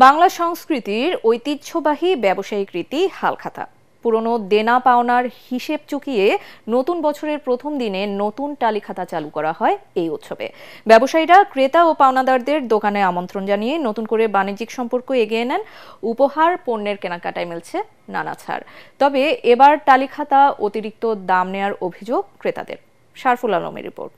বাংলা সংস্কৃতির ঐতিহ্যবাহী ব্যবসায়িক রীতি হালখাতা। পুরনো দেনা পাওনার হিসেব চুকিয়ে নতুন বছরের প্রথম দিনে নতুন টালিখাতা চালু করা হয় এই উৎসবে। ব্যবসায়ীরা ক্রেতা ও পাওনাদারদের দোকানে আমন্ত্রণ জানিয়ে নতুন করে বাণিজ্যিক সম্পর্ক এগিয়ে নেন। উপহার পণ্যের কেনাকাটায় মিলছে নানা ছাড়। তবে এবার টালিখাতা অতিরিক্ত দাম নেয়ার অভিযোগ ক্রেতাদের। শারফুল আলমের রিপোর্ট।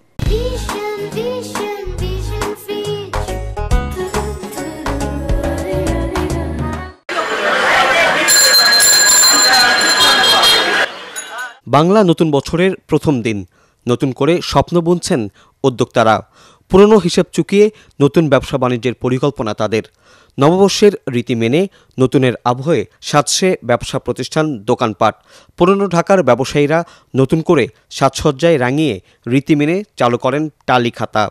বাংলা নতুন বছরের প্রথম দিন নতুন করে স্বপ্ন বুনছেন উদ্যোক্তারা। পুরনো হিসেব চুকিয়ে নতুন ব্যবসা বাণিজ্যের পরিকল্পনা তাদের। নববর্ষের রীতি মেনে নতুনের আবহে সাজছে ব্যবসা প্রতিষ্ঠান, দোকানপাট। পুরনো ঢাকার ব্যবসায়ীরা নতুন করে সাজসজ্জায় রাঙিয়ে রীতি মেনে চালু করেন টালিখাতা।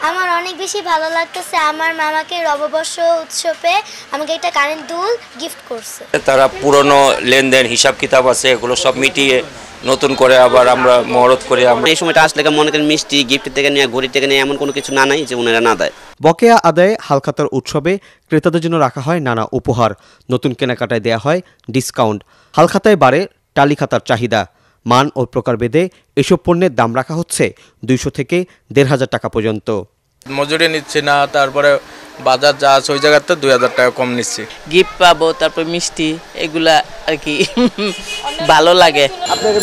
আমার অনেক বেশি ভালো লাগতেছে। আমার মামাকে নববর্ষ উৎসবে আমাকে একটা কারেন্ট দুল গিফট করছে। তারা পুরনো লেনদেন হিসাব কিতাব আছে, এগুলো সব মিটিয়ে নতুন করে আবার আমরা মহরত করি। আমরা এই সময়টা আসলে মনে করেন মিষ্টি গিফট থেকে নিয়ে, ঘড়ি থেকে নিয়ে এমন কোনো কিছু না নাই যে ওনারা না দেয়। বকেয়া আদায়ে হালখাতার উৎসবে ক্রেতাদের জন্য রাখা হয় নানা উপহার। নতুন কেনাকাটায় দেয়া হয় ডিসকাউন্ট। হালখাতায় বাড়ে টালিখাতার চাহিদা। মান ও প্রকারভেদে এসব পণ্যের দাম রাখা হচ্ছে 200 থেকে 1,500 টাকা পর্যন্ত। মজুরি নিচ্ছে না, তারপরে বাজার যা আছে ওই জায়গাতে 2,000 টাকা কম নিচ্ছে। গিফট পাবো, তারপর মিষ্টি, এগুলা আর কি ভালো লাগে। আপনার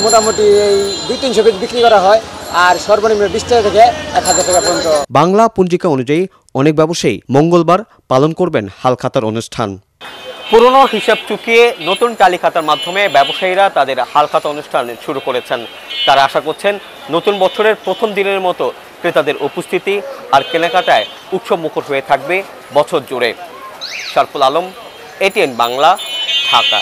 মোটামুটি এই 200-300 পিস বিক্রি করা হয়, আর সর্বনিম্ন 20 টাকা থেকে 1,000 টাকা পর্যন্ত। বাংলা পঞ্জিকা অনুযায়ী অনেক ব্যবসায়ী মঙ্গলবার পালন করবেন হালখাতার অনুষ্ঠান। পুরনো হিসাব চুকিয়ে নতুন টালিখাতার মাধ্যমে ব্যবসায়ীরা তাদের হালখাতা অনুষ্ঠান শুরু করেছেন। তারা আশা করছেন নতুন বছরের প্রথম দিনের মতো ক্রেতাদের উপস্থিতি আর কেনাকাটায় উৎসব মুখর হয়ে থাকবে বছর জুড়ে। শারফুল আলম, এটিএন বাংলা, ঢাকা।